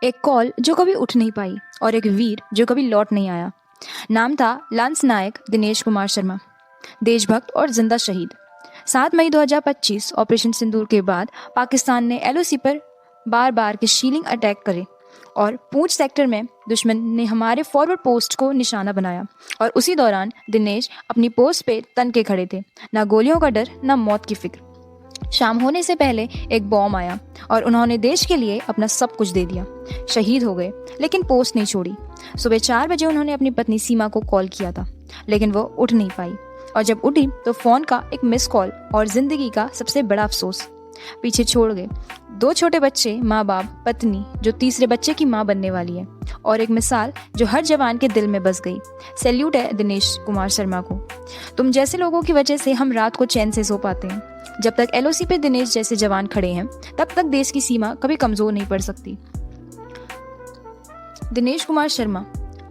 एक कॉल जो कभी उठ नहीं पाई और एक वीर जो कभी लौट नहीं आया। नाम था लांस नायक दिनेश कुमार शर्मा, देशभक्त और जिंदा शहीद। 7 मई 2025 ऑपरेशन सिंदूर के बाद पाकिस्तान ने एलओसी पर बार बार के शीलिंग अटैक करे और पूंछ सेक्टर में दुश्मन ने हमारे फॉरवर्ड पोस्ट को निशाना बनाया। और उसी दौरान दिनेश अपनी पोस्ट पे तन के खड़े थे, ना गोलियों का डर, ना मौत की फिक्र। शाम होने से पहले एक बॉम्ब आया और उन्होंने देश के लिए अपना सब कुछ दे दिया। शहीद हो गए लेकिन पोस्ट नहीं छोड़ी। सुबह 4 बजे उन्होंने अपनी पत्नी सीमा को कॉल किया था, लेकिन वो उठ नहीं पाई। और जब उठी तो फोन का एक मिस कॉल और जिंदगी का सबसे बड़ा अफसोस पीछे छोड़ गए। 2 छोटे बच्चे, माँ बाप, पत्नी जो तीसरे बच्चे की माँ बनने वाली है, और एक मिसाल जो हर जवान के दिल में बस गई। सैल्यूट है दिनेश कुमार शर्मा को। तुम जैसे लोगों की वजह से हम रात को चैन से सो पाते हैं। जब तक एलओसी पे दिनेश जैसे जवान खड़े हैं, तब तक देश की सीमा कभी कमजोर नहीं पड़ सकती। दिनेश कुमार शर्मा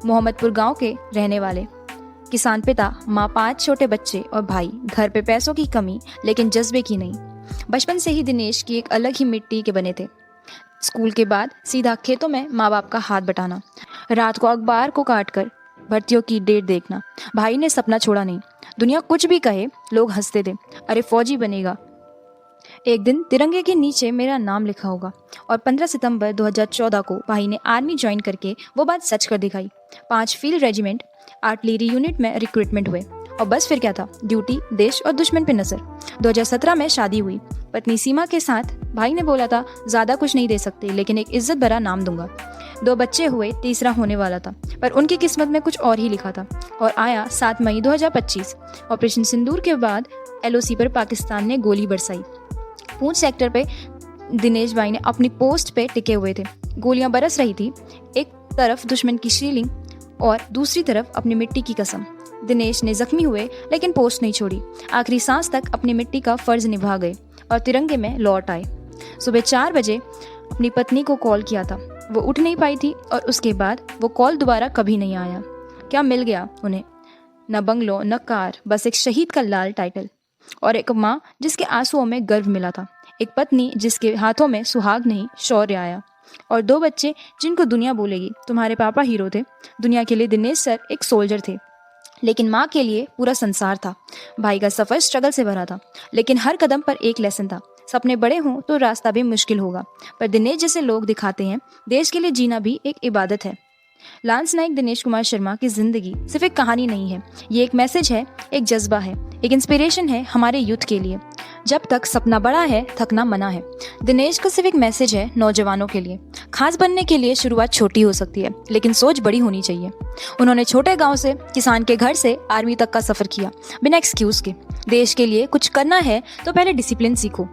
मोहम्मदपुर गांव के रहने वाले, किसान पिता, माँ, 5 छोटे बच्चे और भाई। घर पे पैसों की कमी लेकिन जज्बे की नहीं। बचपन से ही दिनेश की एक अलग ही मिट्टी के बने थे। स्कूल के बाद सीधा खेतों में माँ बाप का हाथ बटाना, रात को अखबार को काटकर भर्तियों की डेट देखना। भाई ने सपना छोड़ा नहीं। दुनिया कुछ भी कहे, लोग हंसते थे, अरे फौजी बनेगा, एक दिन तिरंगे के नीचे मेरा नाम लिखा होगा। और 15 सितंबर 2014 को भाई ने आर्मी ज्वाइन करके वो बात सच कर दिखाई। 5 फील्ड रेजिमेंट आर्टिलरी यूनिट में रिक्रूटमेंट हुए और बस फिर क्या था, ड्यूटी, देश और दुश्मन पे नजर। 2017 में शादी हुई पत्नी सीमा के साथ। भाई ने बोला था ज्यादा कुछ नहीं दे सकते, लेकिन एक इज्जत भरा नाम दूंगा। 2 बच्चे हुए, तीसरा होने वाला था, पर उनकी किस्मत में कुछ और ही लिखा था। और आया 7 मई 2025। ऑपरेशन सिंदूर के बाद एलओसी पर पाकिस्तान ने गोली बरसाई। पूंछ सेक्टर पे दिनेश भाई ने अपनी पोस्ट पे टिके हुए थे। गोलियां बरस रही थी, एक तरफ दुश्मन की शीलिंग और दूसरी तरफ अपनी मिट्टी की कसम। दिनेश ने जख्मी हुए लेकिन पोस्ट नहीं छोड़ी। आखिरी सांस तक अपनी मिट्टी का फर्ज निभा गए और तिरंगे में लौट आए। सुबह 4 बजे अपनी पत्नी को कॉल किया था, वो उठ नहीं पाई थी और उसके बाद वो कॉल दोबारा कभी नहीं आया। क्या मिल गया उन्हें? न बंगलो, न कार, बस एक शहीद का लाल टाइटल। और एक माँ जिसके आंसुओं में गर्व मिला था। एक पत्नी जिसके हाथों में सुहाग नहीं, शौर्य आया। और 2 बच्चे जिनको दुनिया बोलेगी तुम्हारे पापा हीरो थे। दुनिया के लिए दिनेश सर एक सोल्जर थे, लेकिन माँ के लिए पूरा संसार था। भाई का सफर स्ट्रगल से भरा था, लेकिन हर कदम पर एक लेसन था, सपने बड़े हों तो रास्ता भी मुश्किल होगा, पर दिनेश जैसे लोग दिखाते हैं देश के लिए जीना भी एक इबादत है। लांस नायक दिनेश कुमार शर्मा की जिंदगी सिर्फ एक कहानी नहीं है, ये एक मैसेज है, एक जज्बा है, एक इंस्पिरेशन है हमारे यूथ के लिए। जब तक सपना बड़ा है, थकना मना है। दिनेश का सिर्फ एक मैसेज है नौजवानों के लिए। खास बनने के लिए शुरुआत छोटी हो सकती है, लेकिन सोच बड़ी होनी चाहिए। उन्होंने छोटे गांव से, किसान के घर से आर्मी तक का सफर किया, बिना एक्सक्यूज के। देश के लिए कुछ करना है तो पहले डिसिप्लिन सीखो।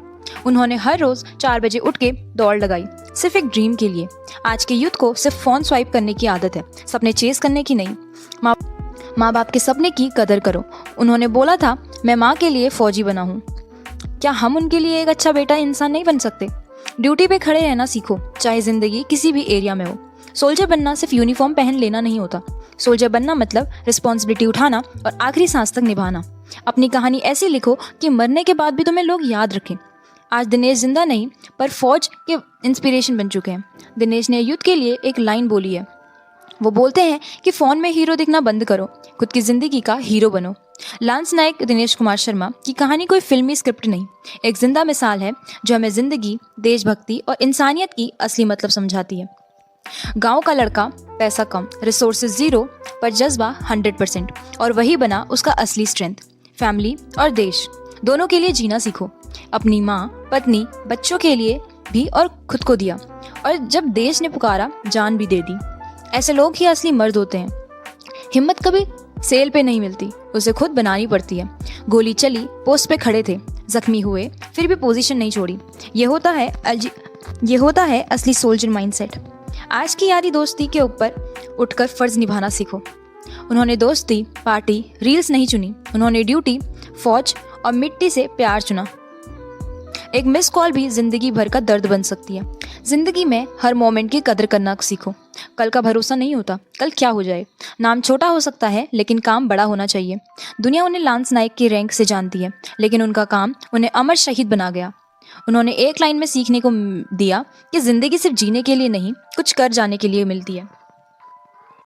उन्होंने हर रोज 4 बजे उठ के दौड़ लगाई, सिर्फ एक ड्रीम के लिए। आज के यूथ को सिर्फ फोन स्वाइप करने की आदत है, सपने चेस करने की नहीं। माँ बाप के सपने की कदर करो। उन्होंने बोला था, मैं माँ के लिए फौजी बना हूँ। क्या हम उनके लिए एक अच्छा बेटा, इंसान नहीं बन सकते? ड्यूटी पे खड़े रहना सीखो, चाहे जिंदगी किसी भी एरिया में हो। सोल्जर बनना सिर्फ यूनिफॉर्म पहन लेना नहीं होता। सोल्जर बनना मतलब रिस्पॉन्सिबिलिटी उठाना और आखिरी सांस तक निभाना। अपनी कहानी ऐसी लिखो कि मरने के बाद भी तुम्हें लोग याद रखें। आज दिनेश जिंदा नहीं, पर फौज के इंस्पिरेशन बन चुके हैं। दिनेश ने यूथ के लिए एक लाइन बोली है। वो बोलते हैं कि फोन में हीरो दिखना बंद करो, खुद की जिंदगी का हीरो बनो। लांस नायक दिनेश कुमार शर्मा की कहानी कोई फिल्मी स्क्रिप्ट नहीं, एक जिंदा मिसाल है जो हमें जिंदगी, देशभक्ति और इंसानियत की असली मतलब समझाती है। गांव का लड़का, पैसा कम, रिसोर्सेज 0, पर जज्बा 100%, और वही बना उसका असली स्ट्रेंथ। फैमिली और देश दोनों के लिए जीना सीखो। अपनी माँ, पत्नी, बच्चों के लिए भी और खुद को दिया, और जब देश ने पुकारा जान भी दे दी। ऐसे लोग ही असली मर्द होते हैं। हिम्मत कभी सेल पे नहीं मिलती, उसे खुद बनानी पड़ती है। गोली चली, पोस्ट पे खड़े थे, जख्मी हुए, फिर भी पोजीशन नहीं छोड़ी। ये होता है असली सोल्जर माइंडसेट। आज की यारी दोस्ती के ऊपर उठकर फर्ज निभाना सीखो। उन्होंने दोस्ती, पार्टी, रील्स नहीं चुनी। उन्होंने ड्यूटी, फौज और मिट्टी से प्यार चुना। एक मिस कॉल भी जिंदगी भर का दर्द बन सकती है। जिंदगी में हर मोमेंट की कदर करना सीखो। कल का भरोसा नहीं होता, कल क्या हो जाए। नाम छोटा हो सकता है, लेकिन काम बड़ा होना चाहिए। दुनिया उन्हें लांस नायक के रैंक से जानती है, लेकिन उनका काम उन्हें अमर शहीद बना गया। उन्होंने एक लाइन में सीखने को दिया कि ज़िंदगी सिर्फ जीने के लिए नहीं, कुछ कर जाने के लिए मिलती है।